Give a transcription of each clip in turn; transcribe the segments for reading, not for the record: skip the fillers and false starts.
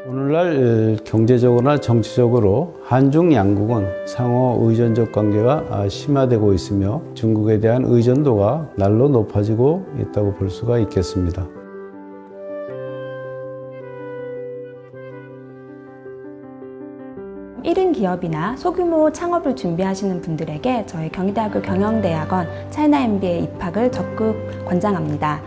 오늘날 경제적으로나 정치적으로 한중 양국은 상호 의존적 관계가 심화되고 있으며 중국에 대한 의존도가 날로 높아지고 있다고 볼 수가 있겠습니다. 일인 기업이나 소규모 창업을 준비하시는 분들에게 저희 경희대학교 경영대학원 차이나 MBA 입학을 적극 권장합니다.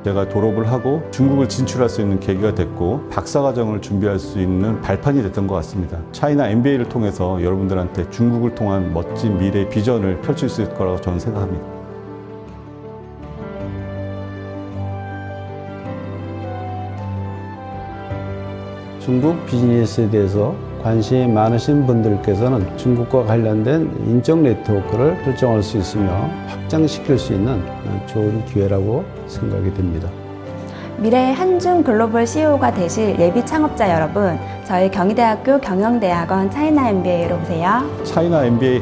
제가 졸업을 하고 중국을 진출할 수 있는 계기가 됐고 박사과정을 준비할 수 있는 발판이 됐던 것 같습니다. 차이나 MBA를 통해서 여러분들한테 중국을 통한 멋진 미래 비전을 펼칠 수 있을 거라고 저는 생각합니다. 중국 비즈니스에 대해서 관심이 많으신 분들께서는 중국과 관련된 인적 네트워크를 설정할 수 있으며 확장시킬 수 있는 좋은 기회라고 생각이 됩니다. 미래의 한중 글로벌 CEO가 되실 예비 창업자 여러분, 저희 경희대학교 경영대학원 차이나 MBA로 오세요. 차이나 MBA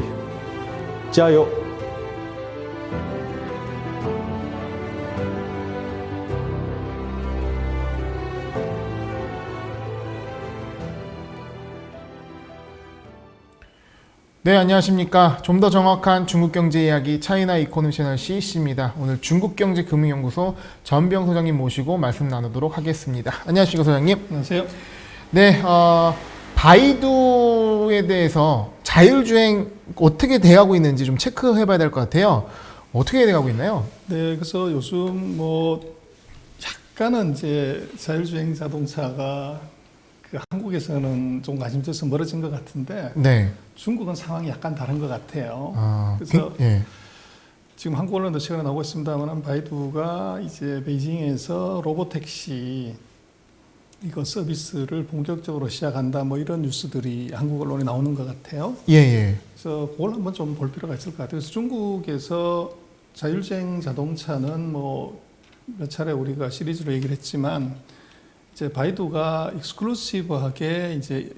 짜요! 네, 안녕하십니까. 좀 더 정확한 중국 경제 이야기 차이나 이코노미 채널 CEC입니다. 오늘 중국경제금융연구소 전병 소장님 모시고 말씀 나누도록 하겠습니다. 안녕하십니까, 소장님. 안녕하세요. 네, 바이두에 대해서 자율주행 어떻게 돼가고 있는지 좀 체크해봐야 될 것 같아요. 어떻게 돼가고 있나요? 네, 그래서 요즘 약간은 이제 자율주행 자동차가 한국에서는 좀 관심에서 멀어진 것 같은데 네. 중국은 상황이 약간 다른 것 같아요. 그래서 예. 지금 한국 언론도 최근에 나오고 있습니다만 바이두가 이제 베이징에서 로보택시 이거 서비스를 본격적으로 시작한다 이런 뉴스들이 한국 언론에 나오는 것 같아요. 예. 그래서 그걸 한번 좀 볼 필요가 있을 것 같아요. 그래서 중국에서 자율주행 자동차는 몇 차례 우리가 시리즈로 얘기를 했지만 이제 바이두가 익스클루시브하게 이제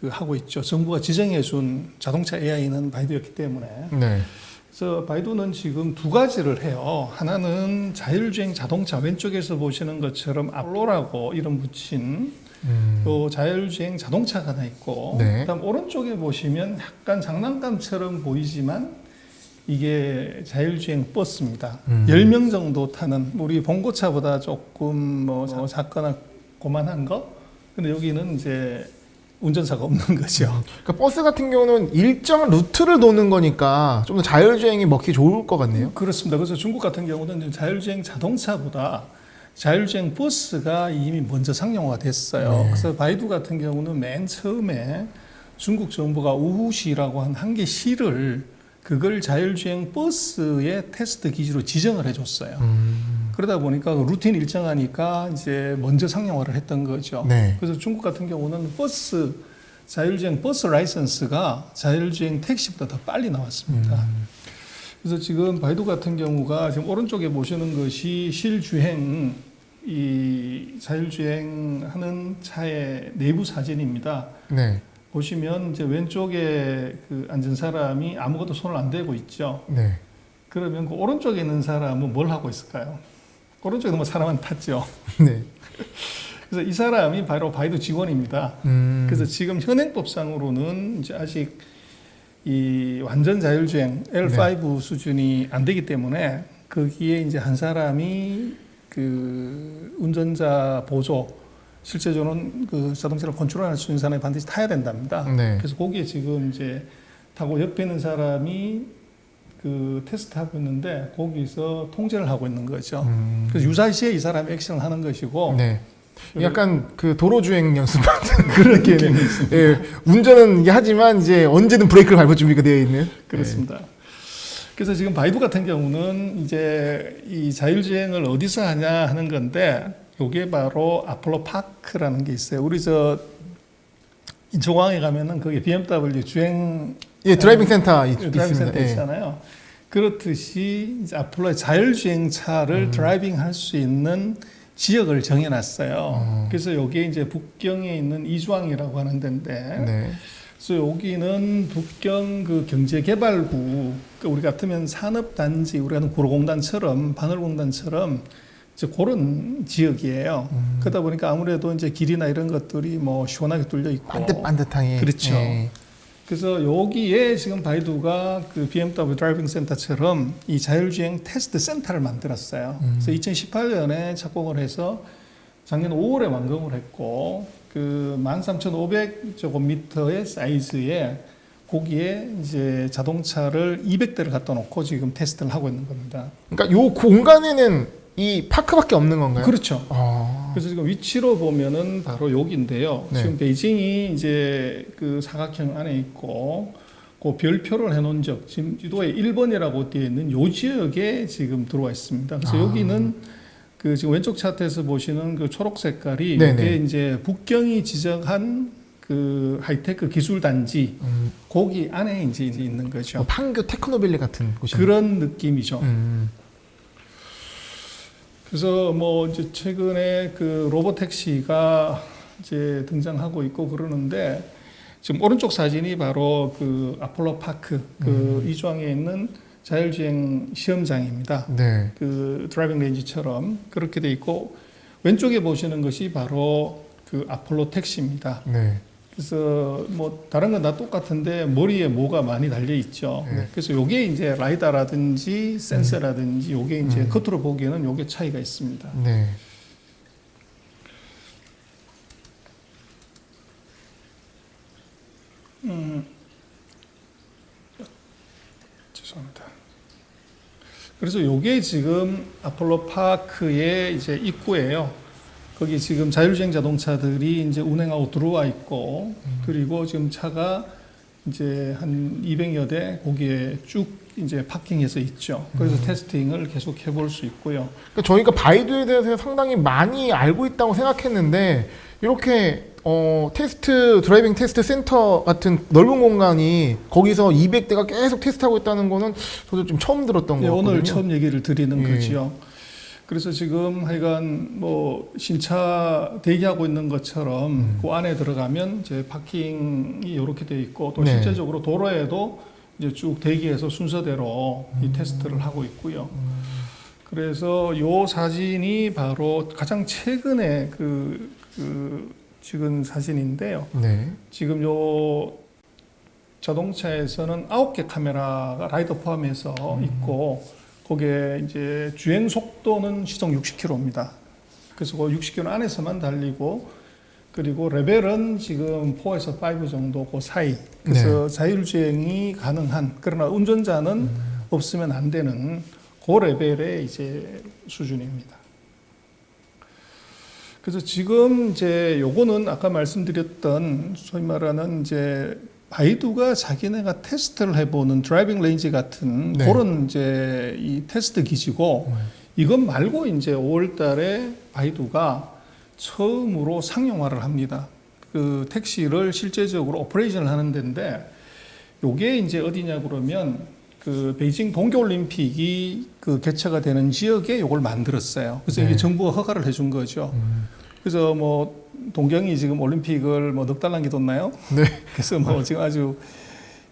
하고 있죠. 정부가 지정해준 자동차 AI는 바이두였기 때문에. 네. 그래서 바이두는 지금 두 가지를 해요. 하나는 자율주행 자동차, 왼쪽에서 보시는 것처럼 아폴로라고 이름 붙인 또 자율주행 자동차가 하나 있고, 네. 그다음 오른쪽에 보시면 약간 장난감처럼 보이지만 이게 자율주행 버스입니다. 10명 정도 타는, 우리 봉고차보다 조금 작거나 고만한 거. 근데 여기는 이제 운전사가 없는 거죠. 그러니까 버스 같은 경우는 일정한 루트를 도는 거니까 좀 더 자율주행이 먹기 좋을 것 같네요. 그렇습니다. 그래서 중국 같은 경우는 자율주행 자동차보다 자율주행 버스가 이미 먼저 상용화가 됐어요. 네. 그래서 바이두 같은 경우는 맨 처음에 중국 정부가 우후시라고 한 개 시를 그걸 자율주행 버스의 테스트 기지로 지정을 해줬어요. 그러다 보니까 루틴 일정하니까 이제 먼저 상용화를 했던 거죠. 네. 그래서 중국 같은 경우는 자율주행 버스 라이선스가 자율주행 택시보다 더 빨리 나왔습니다. 그래서 지금 바이두 같은 경우가 지금 오른쪽에 보시는 것이 실주행, 이 자율주행 하는 차의 내부 사진입니다. 네. 보시면 이제 왼쪽에 앉은 사람이 아무것도 손을 안 대고 있죠. 네. 그러면 그 오른쪽에 있는 사람은 뭘 하고 있을까요? 오른쪽에 사람은 탔죠. 네. 그래서 이 사람이 바로 바이두 직원입니다. 그래서 지금 현행법상으로는 이제 아직 이 완전 자율주행 L5 네. 수준이 안 되기 때문에 거기에 이제 한 사람이 운전자 보조, 실제로는 자동차를 컨트롤할 수 있는 사람이 반드시 타야 된답니다. 네. 그래서 거기에 지금 이제 타고 옆에 있는 사람이 테스트하고 있는데 거기서 통제를 하고 있는 거죠. 그래서 유사시에 이 사람이 액션을 하는 것이고. 네. 약간 도로주행 연습 같은 그런 느낌이 있습니다. 예, 운전은 하지만 이제 언제든 브레이크를 밟을 준비가 되어 있는. 그렇습니다. 그래서 지금 바이두 같은 경우는 이제 이 자율주행을 어디서 하냐 하는 건데, 이게 바로 아폴로 파크라는 게 있어요. 우리 인천공항에 가면은 거기 BMW 주행 드라이빙 센터 드라이빙 있습니다. 센터 있잖아요. 그렇듯이 이제 아폴로의 자율주행 차를 드라이빙 할 수 있는 지역을 정해놨어요. 그래서 여기에 이제 북경에 있는 이주항이라고 하는 데인데, 네. 그래서 여기는 북경 경제개발구, 우리 같으면 산업단지, 우리가 하는 구로공단처럼, 바늘공단처럼 이제 그런 지역이에요. 그러다 보니까 아무래도 이제 길이나 이런 것들이 뭐 시원하게 뚫려 있고. 반듯반듯하게. 그렇죠. 예. 그래서 여기에 지금 바이두가 그 BMW 드라이빙 센터처럼 이 자율주행 테스트 센터를 만들었어요. 그래서 2018년에 착공을 해서 작년 5월에 완공을 했고 그 13,500제곱미터의 사이즈에 거기에 이제 자동차를 200대를 갖다 놓고 지금 테스트를 하고 있는 겁니다. 그러니까 요 공간에는 이 파크밖에 없는 건가요? 그렇죠. 아. 그래서 지금 위치로 보면은 바로 여기인데요. 네. 지금 베이징이 이제 그 사각형 안에 있고 그 별표를 해놓은 적, 지금 지도에 1번이라고 되어 있는 요 지역에 지금 들어와 있습니다. 그래서 여기는 그 지금 왼쪽 차트에서 보시는 그 초록 색깔이 네네. 이게 이제 북경이 지정한 그 하이테크 기술 단지 거기 안에 이제 있는 거죠. 뭐 판교 테크노밸리 같은 곳이. 그런 느낌이죠. 그래서 뭐 이제 최근에 그 로봇 택시가 이제 등장하고 있고 그러는데 지금 오른쪽 사진이 바로 그 아폴로 파크 그 이주항에 있는 자율주행 시험장입니다. 네. 그 드라이빙 레인지처럼 그렇게 돼 있고 왼쪽에 보시는 것이 바로 그 아폴로 택시입니다. 네. 그래서 뭐 다른 건 다 똑같은데 머리에 뭐가 많이 달려 있죠. 네. 그래서 요게 이제 라이다라든지 센서라든지 요게 이제 겉으로 보기에는 요게 차이가 있습니다. 네. 죄송합니다. 그래서 요게 지금 아폴로 파크의 이제 입구예요. 거기 지금 자율주행 자동차들이 이제 운행하고 들어와 있고, 그리고 지금 차가 이제 한 200여 대 거기에 쭉 이제 파킹해서 있죠. 그래서 테스팅을 계속 해볼 수 있고요. 그러니까 저희가 바이두에 대해서 상당히 많이 알고 있다고 생각했는데 이렇게 테스트 드라이빙 테스트 센터 같은 넓은 공간이 거기서 200대가 계속 테스트하고 있다는 거는 저도 좀 처음 들었던 네, 거거든요. 오늘 처음 얘기를 드리는 예. 거지요. 그래서 지금 하여간 뭐 신차 대기하고 있는 것처럼 그 안에 들어가면 이제 파킹이 이렇게 돼 있고 또 네. 실제적으로 도로에도 이제 쭉 대기해서 순서대로 이 테스트를 하고 있고요. 그래서 요 사진이 바로 가장 최근에 그 찍은 사진인데요. 네. 지금 요 자동차에서는 9개 카메라가 라이더 포함해서 있고 거기에 이제 주행 속도는 시속 60km입니다. 그래서 그 60km 안에서만 달리고 그리고 레벨은 지금 4에서 5 정도 그 사이. 그래서 자율주행이 가능한 그러나 운전자는 없으면 안 되는 그 레벨의 이제 수준입니다. 그래서 지금 이제 요거는 아까 말씀드렸던 소위 말하는 이제 바이두가 자기네가 테스트를 해보는 드라이빙 레인지 같은 네. 그런 이제 이 테스트 기지고 이것 말고 이제 5월달에 바이두가 처음으로 상용화를 합니다. 그 택시를 실제적으로 오퍼레이션을 하는 데인데 요게 이제 어디냐 그러면 그 베이징 동계올림픽이 그 개최가 되는 지역에 요걸 만들었어요. 그래서 이게 정부가 허가를 해준 거죠. 그래서 뭐 동경이 지금 올림픽을 뭐 넉 달 남겨뒀나요? 네. 그래서 뭐 지금 아주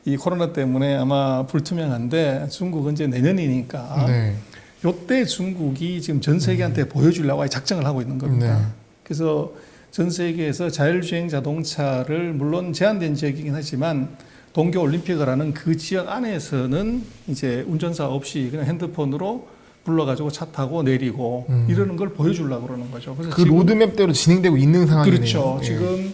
이 코로나 때문에 아마 불투명한데 중국은 이제 내년이니까 네. 요때 중국이 지금 전 세계한테 보여주려고 아예 작정을 하고 있는 겁니다. 네. 그래서 전 세계에서 자율주행 자동차를 물론 제한된 지역이긴 하지만 동계올림픽을 하는 그 지역 안에서는 이제 운전사 없이 그냥 핸드폰으로 불러가지고 차 타고 내리고 이러는 걸 보여주려고 그러는 거죠. 그래서 그 로드맵대로 진행되고 있는 상황이네요. 그렇죠. 예. 지금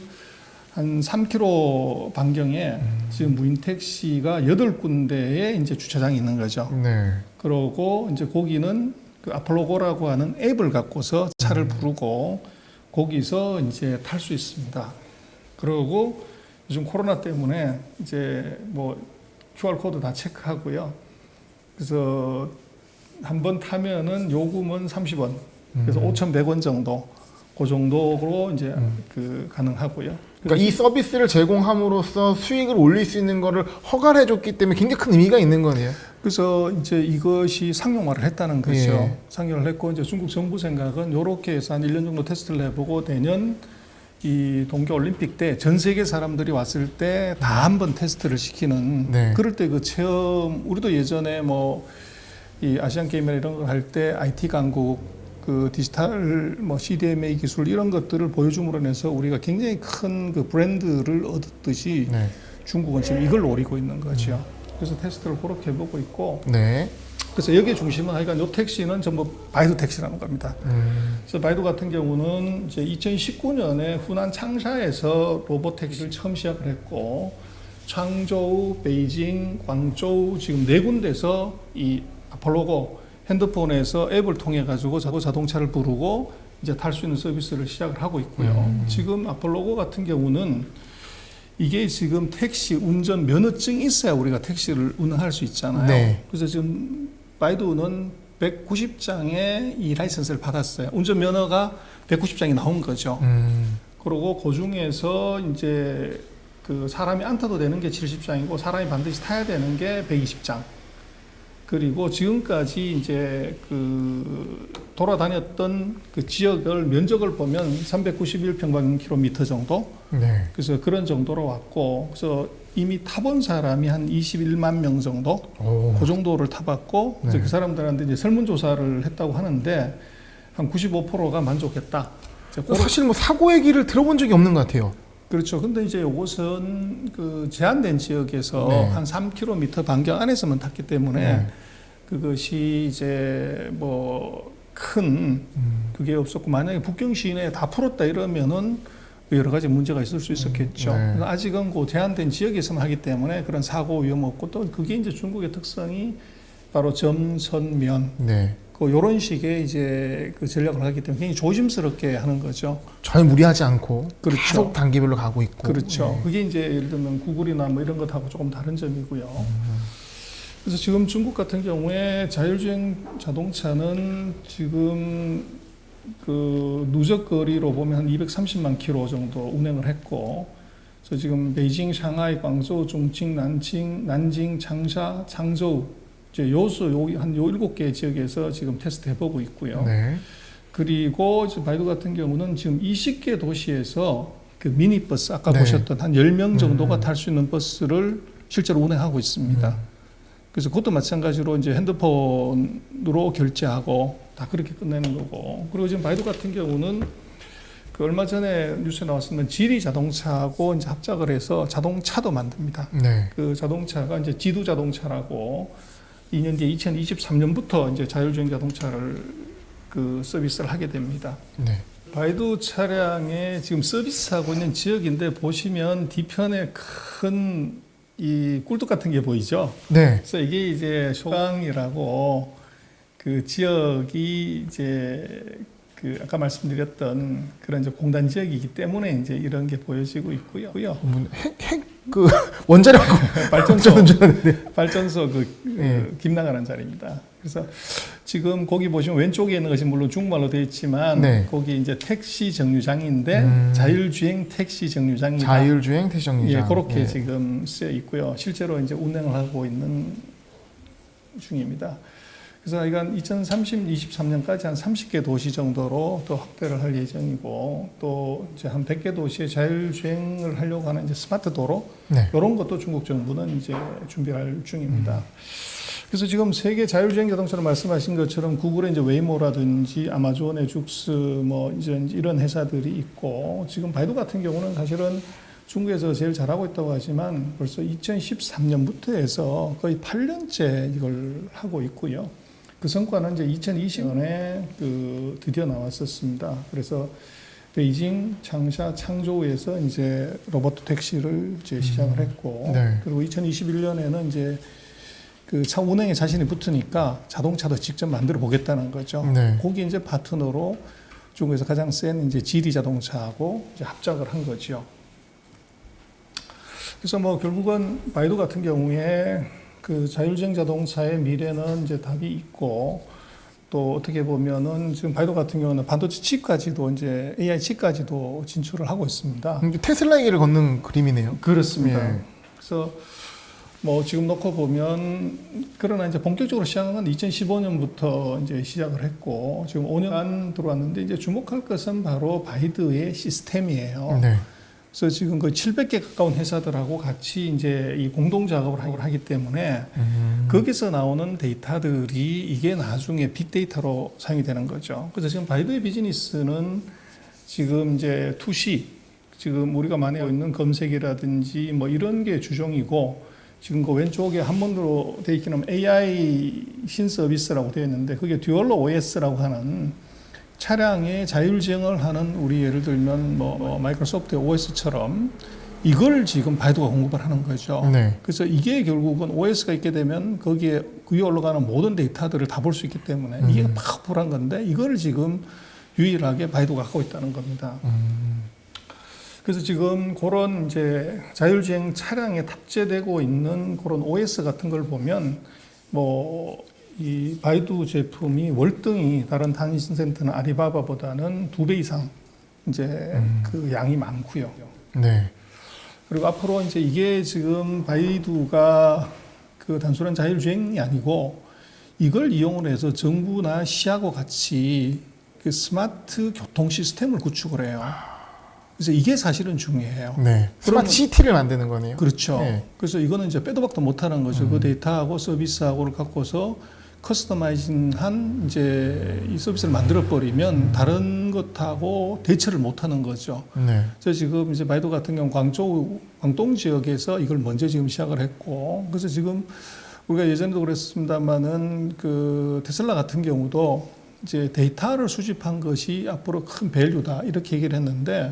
한 3km 반경에 지금 무인 택시가 8군데에 이제 주차장이 있는 거죠. 네. 그러고 이제 거기는 그 아폴로고라고 하는 앱을 갖고서 차를 부르고 거기서 이제 탈 수 있습니다. 그러고 요즘 코로나 때문에 이제 뭐 QR 코드 다 체크하고요. 그래서 한번 타면은 요금은 30원. 그래서 5,100원 정도. 그 정도로 이제 그 가능하고요. 그러니까 이 서비스를 제공함으로써 수익을 올릴 수 있는 거를 허가를 해줬기 때문에 굉장히 큰 의미가 있는 거네요. 그래서 이제 이것이 상용화를 했다는 거죠. 예. 상용을 했고 이제 중국 정부 생각은 요렇게 해서 한 1년 정도 테스트를 해보고 내년 이 동계올림픽 때 전 세계 사람들이 왔을 때 다 한번 테스트를 시키는 네. 그럴 때 그 체험 우리도 예전에 뭐 이 아시안 게임이나 이런 걸 할 때 IT 강국 그 디지털 뭐 CDMA 기술 이런 것들을 보여줌으로 인해서 우리가 굉장히 큰 그 브랜드를 얻었듯이 네. 중국은 지금 이걸 노리고 있는 거죠. 그래서 테스트를 그렇게 해보고 있고, 네. 그래서 여기에 중심은 하여간 요 택시는 전부 바이두 택시라는 겁니다. 그래서 바이두 같은 경우는 이제 2019년에 후난 창샤에서 로봇 택시를 처음 시작을 했고, 창저우, 베이징, 광저우 지금 4군데서 이 아폴로고 핸드폰에서 앱을 통해 가지고 자동차를 부르고 이제 탈 수 있는 서비스를 시작을 하고 있고요. 지금 아폴로고 같은 경우는 이게 지금 택시 운전 면허증이 있어야 우리가 택시를 운행할 수 있잖아요. 네. 그래서 지금 바이두는 190장의 이 라이선스를 받았어요. 운전 면허가 190장이 나온 거죠. 그리고 그 중에서 이제 그 사람이 안 타도 되는 게 70장이고 사람이 반드시 타야 되는 게 120장. 그리고 지금까지 이제 그 돌아다녔던 그 지역을 면적을 보면 391평방킬로미터 정도. 네. 그래서 그런 정도로 왔고, 그래서 이미 타본 사람이 한 21만 명 정도, 오. 그 정도를 타봤고, 이제 그 사람들한테 이제 설문조사를 했다고 하는데 한 95%가 만족했다. 이제 사실 뭐 사고 얘기를 들어본 적이 없는 것 같아요. 그렇죠. 근데 이제 이것은 그 제한된 지역에서 네. 한 3km 반경 안에서만 탔기 때문에 네. 그것이 이제 뭐 큰 그게 없었고, 만약에 북경 시내에 다 풀었다 이러면은 여러 가지 문제가 있을 수 있었겠죠. 네. 그래서 아직은 그 제한된 지역에서만 하기 때문에 그런 사고 위험 없고, 또 그게 이제 중국의 특성이 바로 점선면 네. 그 이런 식의 이제 그 전략을 하기 때문에 굉장히 조심스럽게 하는 거죠. 전혀 무리하지 않고 그렇죠. 계속 단계별로 가고 있고. 그렇죠. 네. 그게 이제 예를 들면 구글이나 뭐 이런 것하고 조금 다른 점이고요. 그래서 지금 중국 같은 경우에 자율주행 자동차는 지금 그 누적 거리로 보면 한 230만 킬로 정도 운행을 했고, 그래서 지금 베이징, 샹하이, 광저우, 중칭, 난징, 창샤, 창저우 이제 요수 한 7개 지역에서 지금 테스트 해보고 있고요. 네. 그리고 이제 바이두 같은 경우는 지금 20개 도시에서 그 미니버스 아까 네. 보셨던 한 10명 정도가 탈 수 있는 버스를 실제로 운행하고 있습니다. 그래서 그것도 마찬가지로 이제 핸드폰으로 결제하고 다 그렇게 끝내는 거고. 그리고 지금 바이두 같은 경우는 그 얼마 전에 뉴스에 나왔으면 지리 자동차하고 이제 합작을 해서 자동차도 만듭니다. 네. 그 자동차가 이제 지두 자동차라고 2년 뒤에 2023년부터 이제 자율주행 자동차를 그 서비스를 하게 됩니다. 네. 바이두 차량에 지금 서비스하고 있는 지역인데 보시면 뒤편에 큰 이 꿀뚝 같은 게 보이죠? 네. 그래서 이게 이제 쇼강이라고 그 지역이 이제 그 아까 말씀드렸던 그런 이제 공단 지역이기 때문에 이제 이런 게 보여지고 있고요. 그 원자력 발전소 네. 김나가는 자리입니다. 그래서 지금 거기 보시면 왼쪽에 있는 것이 물론 중국말로 되어 있지만 네. 거기 이제 택시 정류장인데 자율주행 택시 정류장이다. 자율주행 택시 정류장. 예, 그렇게 네. 지금 쓰여 있고요. 실제로 이제 운행을 하고 있는 중입니다. 그래서 이건 23년까지 한 30개 도시 정도로 또 확대를 할 예정이고, 또 이제 한 100개 도시에 자율주행을 하려고 하는 이제 스마트 도로, 네. 이런 것도 중국 정부는 이제 준비할 중입니다. 그래서 지금 세계 자율주행 자동차로 말씀하신 것처럼 구글의 이제 웨이모라든지 아마존의 죽스 뭐 이제 이런 회사들이 있고, 지금 바이두 같은 경우는 사실은 중국에서 제일 잘하고 있다고 하지만 벌써 2013년부터 해서 거의 8년째 이걸 하고 있고요. 그 성과는 이제 2020년에 그 드디어 나왔었습니다. 그래서 베이징, 창샤, 창저우에서 이제 로봇 택시를 이제 시작을 했고, 네. 그리고 2021년에는 이제 그 차 운행에 자신이 붙으니까 자동차도 직접 만들어 보겠다는 거죠. 네. 거기 이제 파트너로 중국에서 가장 센 이제 지리 자동차하고 이제 합작을 한 거죠. 그래서 뭐 결국은 바이두 같은 경우에 그 자율주행 자동차의 미래는 이제 답이 있고, 또 어떻게 보면은 지금 바이두 같은 경우는 반도체 칩까지도 이제 AI 칩까지도 진출을 하고 있습니다. 테슬라의 길을 걷는 그림이네요. 그렇습니다. 예. 그래서 뭐 지금 놓고 보면, 그러나 이제 본격적으로 시작한 건 2015년부터 이제 시작을 했고 지금 5년간 들어왔는데, 이제 주목할 것은 바로 바이두의 시스템이에요. 네. 그래서 지금 거의 700개 가까운 회사들하고 같이 이제 이 공동 작업을 하기 때문에 거기서 나오는 데이터들이 이게 나중에 빅데이터로 사용이 되는 거죠. 그래서 지금 바이두의 비즈니스는 지금 이제 2C, 지금 우리가 많이 하고 있는 검색이라든지 뭐 이런 게 주종이고, 지금 그 왼쪽에 한문으로 되어 있기는 하면 AI 신서비스라고 되어 있는데, 그게 듀얼로 OS라고 하는 차량의 자율주행을 하는, 우리 예를 들면 뭐 마이크로소프트의 OS처럼 이걸 지금 바이두가 공급을 하는 거죠. 네. 그래서 이게 결국은 OS가 있게 되면 거기에 그 위에 올라가는 모든 데이터들을 다 볼 수 있기 때문에 이게 파워풀한 건데, 이걸 지금 유일하게 바이두가 갖고 있다는 겁니다. 그래서 지금 그런 이제 자율주행 차량에 탑재되고 있는 그런 OS 같은 걸 보면 뭐 이 바이두 제품이 월등히 다른 단신센터나 아리바바보다는 2배 이상 이제 그 양이 많고요. 네. 그리고 앞으로 이제 이게 지금 바이두가 그 단순한 자율주행이 아니고, 이걸 이용을 해서 정부나 시하고 같이 그 스마트 교통 시스템을 구축을 해요. 그래서 이게 사실은 중요해요. 네. 스마트 시티를 만드는 거네요. 그렇죠. 네. 그래서 이거는 이제 빼도 박도 못하는 거죠. 그 데이터하고 서비스하고를 갖고서 커스터마이징한 이제 이 서비스를 만들어 버리면 다른 것하고 대처를 못하는 거죠. 네. 그래서 지금 이제 바이두 같은 경우 광동 지역에서 이걸 먼저 지금 시작을 했고, 그래서 지금 우리가 예전에도 그랬습니다만은 그 테슬라 같은 경우도 이제 데이터를 수집한 것이 앞으로 큰 밸류다 이렇게 얘기를 했는데,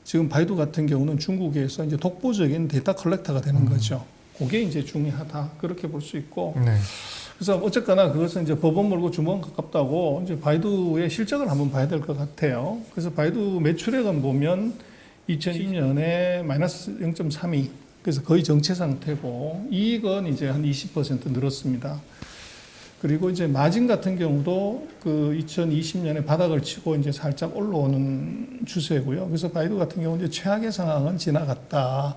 지금 바이두 같은 경우는 중국에서 이제 독보적인 데이터 컬렉터가 되는 거죠. 그게 이제 중요하다 그렇게 볼 수 있고. 네. 그래서 어쨌거나 그것은 이제 법원 몰고 주먹 가깝다고 이제 바이두의 실적을 한번 봐야 될 것 같아요. 그래서 바이두 매출액은 보면 2002년에 마이너스 0.32, 그래서 거의 정체 상태고, 이익은 이제 한 20% 늘었습니다. 그리고 이제 마진 같은 경우도 그 2020년에 바닥을 치고 이제 살짝 올라오는 추세고요. 그래서 바이두 같은 경우 이제 최악의 상황은 지나갔다.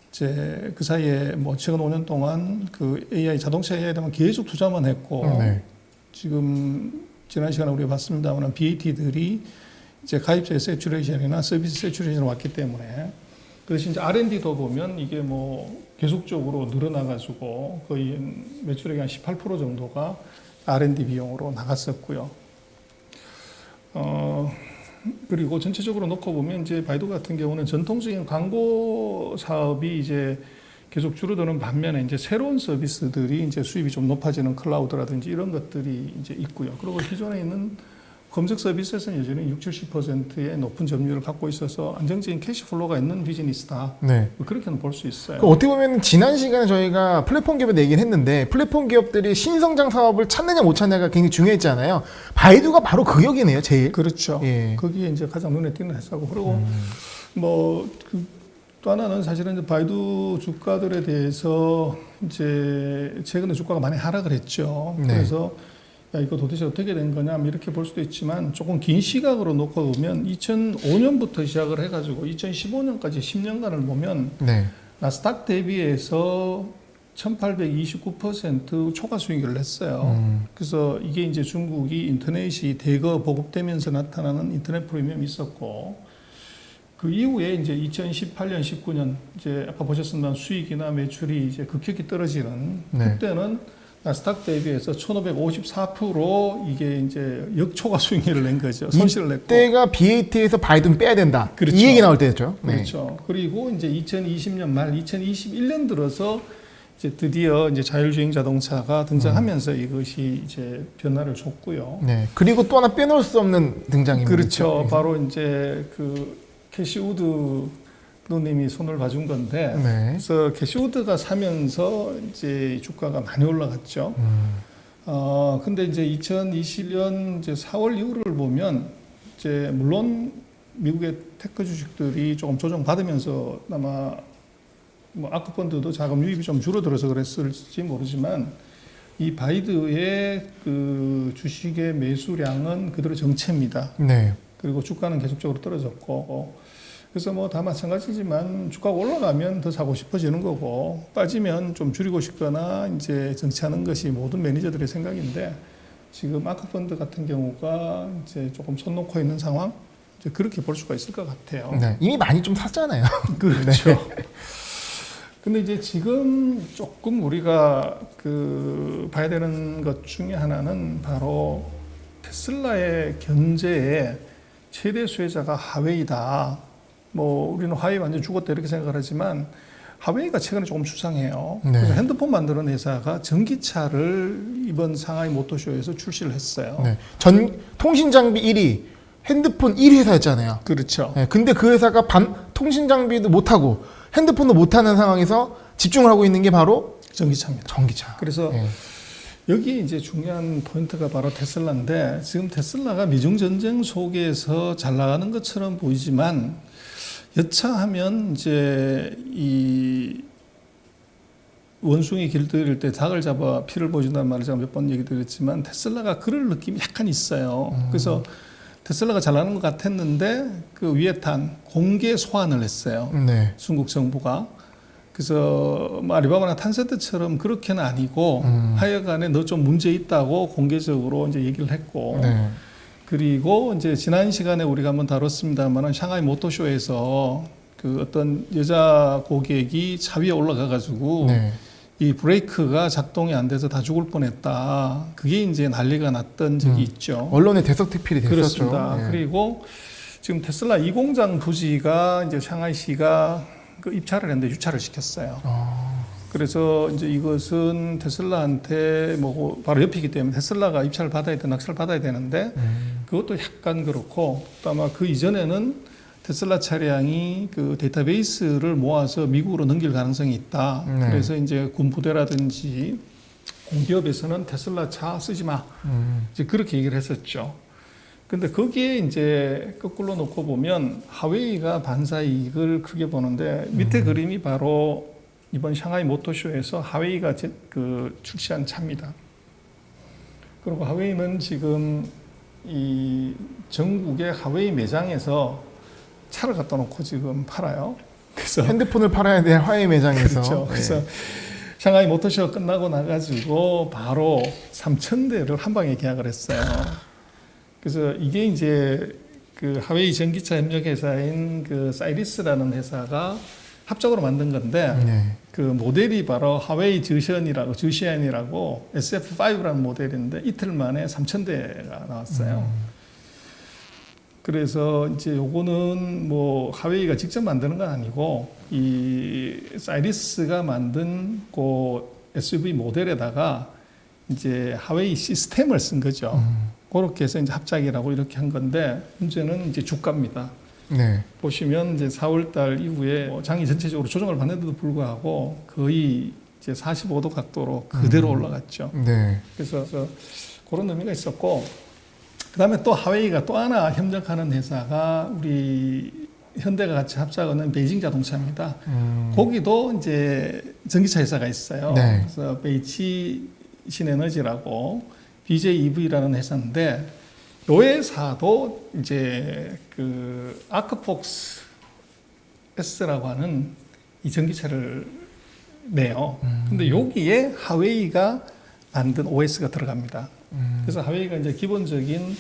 이제 그 사이에 뭐 최근 5년 동안 그 AI 자동차 AI에 대한 계속 투자만 했고, 네. 지금 지난 시간에 우리가 봤습니다만 BAT들이 이제 가입자의 세츄레이션이나 서비스 세츄레이션을 왔기 때문에, 그래서 이제 R&D도 보면 이게 뭐 계속적으로 늘어나가지고 거의 매출액의 한 18% 정도가 R&D 비용으로 나갔었고요. 그리고 전체적으로 놓고 보면 이제 바이두 같은 경우는 전통적인 광고 사업이 이제 계속 줄어드는 반면에 이제 새로운 서비스들이 이제 수입이 좀 높아지는 클라우드라든지 이런 것들이 이제 있고요. 그리고 기존에 있는 검색 서비스에서는 여전히 60, 70%의 높은 점유율을 갖고 있어서 안정적인 캐시플로우가 있는 비즈니스다. 네. 그렇게는 볼 수 있어요. 그 어떻게 보면 지난 시간에 저희가 플랫폼 기업에 얘기를 했는데, 플랫폼 기업들이 신성장 사업을 찾느냐 못 찾느냐가 굉장히 중요했잖아요. 바이두가 바로 그 격이네요, 제일. 그렇죠. 예. 거기에 이제 가장 눈에 띄는 회사고, 그리고 뭐 또 하나는 사실은 이제 바이두 주가들에 대해서 이제 최근에 주가가 많이 하락을 했죠. 네. 그래서 야, 이거 도대체 어떻게 된 거냐 이렇게 볼 수도 있지만, 조금 긴 시각으로 놓고 보면 2005년부터 시작을 해가지고 2015년까지 10년간을 보면 네. 나스닥 대비해서 1829% 초과 수익을 냈어요. 그래서 이게 이제 중국이 인터넷이 대거 보급되면서 나타나는 인터넷 프리미엄이 있었고, 그 이후에 이제 2018년, 19년 이제 아까 보셨습니다 수익이나 매출이 이제 급격히 떨어지는, 네. 그때는 나스닥 대비해서 1550% 이게 이제 역초과 수익률을 낸 거죠. 손실을 냈고. 때가 BAT에서 바이두는 빼야 된다. 그렇죠. 이 얘기 나올 때였죠. 네. 그렇죠. 그리고 이제 2020년 말 2021년 들어서 이제 드디어 이제 자율주행 자동차가 등장하면서 이것이 이제 변화를 줬고요. 네. 그리고 또 하나 빼놓을 수 없는 등장입니다. 그렇죠. 바로 이제 그 캐시우드 누님이 손을 봐준 건데, 네. 그래서 캐시우드가 사면서 이제 주가가 많이 올라갔죠. 근데 이제 2021년 이제 4월 이후를 보면 이제 물론 미국의 테크 주식들이 조금 조정받으면서 아마 뭐 아크펀드도 자금 유입이 좀 줄어들어서 그랬을지 모르지만, 이 바이두의 그 주식의 매수량은 그대로 정체입니다. 네. 그리고 주가는 계속적으로 떨어졌고, 그래서 뭐 다 마찬가지지만 주가가 올라가면 더 사고 싶어지는 거고, 빠지면 좀 줄이고 싶거나 이제 정치하는 것이 모든 매니저들의 생각인데, 지금 아크펀드 같은 경우가 이제 조금 손 놓고 있는 상황. 이제 그렇게 볼 수가 있을 것 같아요. 네. 이미 많이 좀 샀잖아요. 그렇죠. 근데 이제 지금 조금 우리가 봐야 되는 것 중에 하나는 바로 테슬라의 견제의 최대 수혜자가 하웨이다. 뭐 우리는 하웨이 완전 죽었다 이렇게 생각을 하지만 하웨이가 최근에 조금 수상해요. 네. 그래서 핸드폰 만드는 회사가 전기차를 이번 상하이 모터쇼에서 출시를 했어요. 네. 통신 장비 1위, 핸드폰 1위 회사였잖아요. 그렇죠. 네. 근데 그 회사가 통신 장비도 못하고 핸드폰도 못하는 상황에서 집중을 하고 있는 게 바로 전기차입니다. 전기차. 그래서 네. 여기 이제 중요한 포인트가 바로 테슬라인데 지금 테슬라가 미중 전쟁 속에서 잘 나가는 것처럼 보이지만 여차하면 이제 이 원숭이 길들일 때 닭을 잡아 피를 보여준다는 말을 제가 몇 번 얘기 드렸지만 테슬라가 그럴 느낌이 약간 있어요. 그래서 테슬라가 잘 나가는 것 같았는데 그 위에탄 공개 소환을 했어요. 네. 중국 정부가. 그래서 뭐 아리바바나 탄세트처럼 그렇게는 아니고 하여간에 너 좀 문제 있다고 공개적으로 이제 얘기를 했고 네. 그리고 이제 지난 시간에 우리가 한번 다뤘습니다만은 샹하이 모터쇼에서 그 어떤 여자 고객이 차 위에 올라가 가지고 네. 이 브레이크가 작동이 안 돼서 다 죽을 뻔했다. 그게 이제 난리가 났던 적이 있죠. 언론에 대석특필이 됐었죠. 그렇습니다. 네. 그리고 지금 테슬라 이 공장 부지가 이제 샹하이시가 그 입찰을 했는데 유찰을 시켰어요. 그래서 이제 이것은 테슬라한테 뭐 바로 옆이기 때문에 테슬라가 입찰을 받아야 돼, 낙찰을 받아야 되는데 그것도 약간 그렇고 또 아마 그 이전에는 테슬라 차량이 그 데이터베이스를 모아서 미국으로 넘길 가능성이 있다. 네. 그래서 이제 군부대라든지 공기업에서는 테슬라 차 쓰지 마. 이제 그렇게 얘기를 했었죠. 근데 거기에 이제 거꾸로 놓고 보면 하웨이가 반사 이익을 크게 보는데 밑에 그림이 바로 이번 샹하이 모터쇼에서 하웨이가 출시한 차입니다. 그리고 하웨이는 지금 이 전국의 하웨이 매장에서 차를 갖다 놓고 지금 팔아요. 그래서 핸드폰을 팔아야 될 화웨이 매장에서. 그렇죠. 그래서 샹하이 모터쇼 끝나고 나가지고 바로 3,000대를 한 방에 계약을 했어요. 그래서 이게 이제 그 하웨이 전기차 협력 회사인 그 사이리스라는 회사가 합작으로 만든 건데 네. 그 모델이 바로 하웨이 즈시안이라고 SF5라는 모델인데 이틀 만에 3,000대가 나왔어요. 그래서 이제 요거는 뭐 하웨이가 직접 만드는 건 아니고 이 사이리스가 만든 그 SUV 모델에다가 이제 하웨이 시스템을 쓴 거죠. 그렇게 해서 이제 합작이라고 이렇게 한 건데 문제는 이제 주가입니다. 네. 보시면 이제 4월달 이후에 뭐 장이 전체적으로 조정을 받는데도 불구하고 거의 이제 45도 각도로 그대로 올라갔죠. 네. 그래서 그런 의미가 있었고, 그 다음에 또 하웨이가 또 하나 협력하는 회사가 우리 현대가 같이 합작하는 베이징 자동차입니다. 거기도 이제 전기차 회사가 있어요. 네. 그래서 베이치 신에너지라고 BJEV라는 회사인데, 이 회사도 이제 그 아크폭스 S라고 하는 이 전기차를 내요. 근데 여기에 하웨이가 만든 OS가 들어갑니다. 그래서 하웨이가 이제 기본적인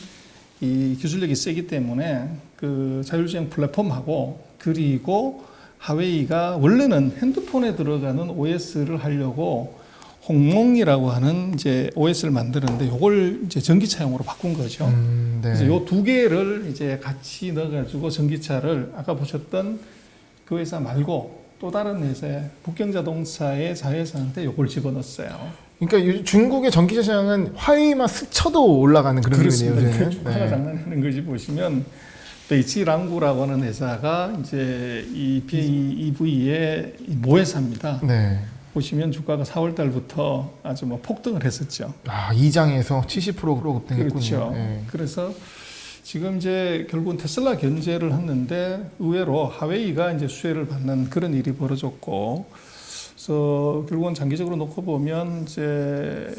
이 기술력이 세기 때문에 그 자율주행 플랫폼하고 그리고 하웨이가 원래는 핸드폰에 들어가는 OS를 하려고 홍몽이라고 하는 이제 OS를 만드는데 요걸 이제 전기차용으로 바꾼 거죠. 네. 그래서 요 두 개를 이제 같이 넣어가지고 전기차를 아까 보셨던 그 회사 말고 또 다른 회사의 북경자동차의 자회사한테 요걸 집어넣었어요. 그러니까 중국의 전기차 시장은 화웨이만 스쳐도 올라가는 그런 그렇습니다. 의미네요. 주가가 장난하는 거지 보시면 베이치랑구라고 하는 회사가 이제 이 BEV의 모회사입니다. 네. 보시면 주가가 4월 달부터 아주 뭐 폭등을 했었죠. 아, 2장에서 70%로 급등했군요. 그렇죠. 네. 그래서 지금 이제 결국은 테슬라 견제를 했는데 의외로 하웨이가 이제 수혜를 받는 그런 일이 벌어졌고, 그래서 결국은 장기적으로 놓고 보면 이제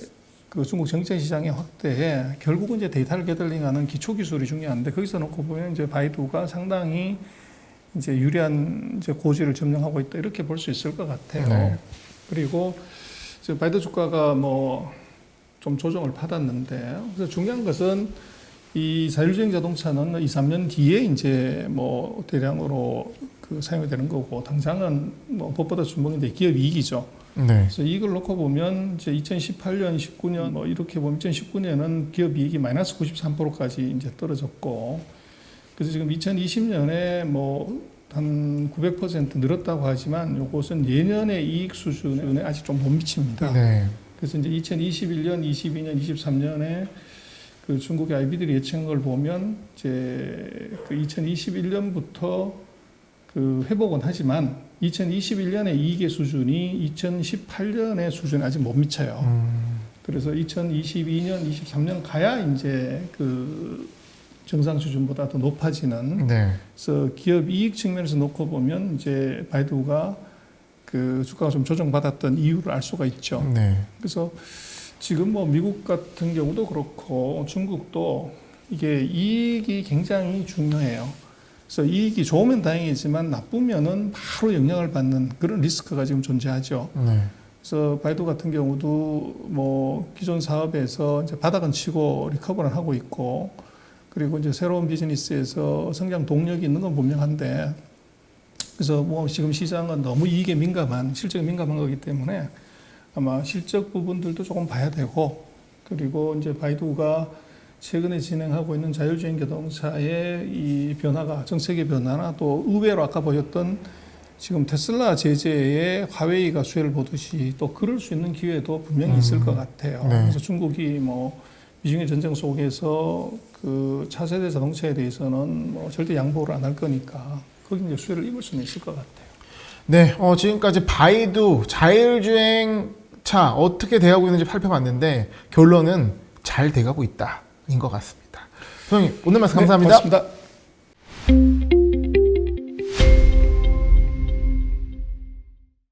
그 중국 전기차 시장의 확대에 결국은 이제 데이터를 게들링하는 기초 기술이 중요한데 거기서 놓고 보면 이제 바이두가 상당히 이제 유리한 이제 고지를 점령하고 있다 이렇게 볼 수 있을 것 같아요. 네. 그리고 이제 바이두 주가가 뭐 좀 조정을 받았는데, 그래서 중요한 것은 이 자율주행 자동차는 2, 3년 뒤에 이제 뭐 대량으로 그 사용이 되는 거고 당장은 뭐 법보다 준봉인데 기업 이익이죠. 네. 그래서 이걸 놓고 보면 이제 2018년, 19년 뭐 이렇게 보면 2019년은 기업 이익이 마이너스 93%까지 이제 떨어졌고 그래서 지금 2020년에 뭐 한 900% 늘었다고 하지만 이것은 내년의 이익 수준에 아직 좀 못 미칩니다. 네. 그래서 이제 2021년, 22년, 23년에 그 중국의 IB들이 예측한 걸 보면 이제 그 2021년부터 그 회복은 하지만 2021년의 이익의 수준이 2018년의 수준에 아직 못 미쳐요. 그래서 2022년, 23년 가야 이제 그 정상 수준보다 더 높아지는. 네. 그래서 기업 이익 측면에서 놓고 보면 이제 바이두가 그 주가가 좀 조정받았던 이유를 알 수가 있죠. 네. 그래서 지금 뭐 미국 같은 경우도 그렇고 중국도 이게 이익이 굉장히 중요해요. 그래서 이익이 좋으면 다행이지만 나쁘면은 바로 영향을 받는 그런 리스크가 지금 존재하죠. 네. 그래서 바이두 같은 경우도 뭐 기존 사업에서 이제 바닥은 치고 리커버를 하고 있고 그리고 이제 새로운 비즈니스에서 성장 동력이 있는 건 분명한데 그래서 뭐 지금 시장은 너무 이익에 민감한 실적에 민감한 거기 때문에 아마 실적 부분들도 조금 봐야 되고 그리고 이제 바이두가 최근에 진행하고 있는 자율주행 자동차의 이 변화가 정책의 변화나 또 의외로 아까 보였던 지금 테슬라 제재에 화웨이가 수혜를 보듯이 또 그럴 수 있는 기회도 분명히 있을 것 같아요. 네. 그래서 중국이 뭐 미중의 전쟁 속에서 그 차세대 자동차에 대해서는 뭐 절대 양보를 안 할 거니까 거기 이제 수혜를 입을 수는 있을 것 같아요. 네, 지금까지 바이두 자율주행 차 어떻게 돼가고 있는지 살펴봤는데 결론은 잘 돼가고 있다인 것 같습니다. 소장님 오늘 말씀 감사합니다. 네, 고맙습니다.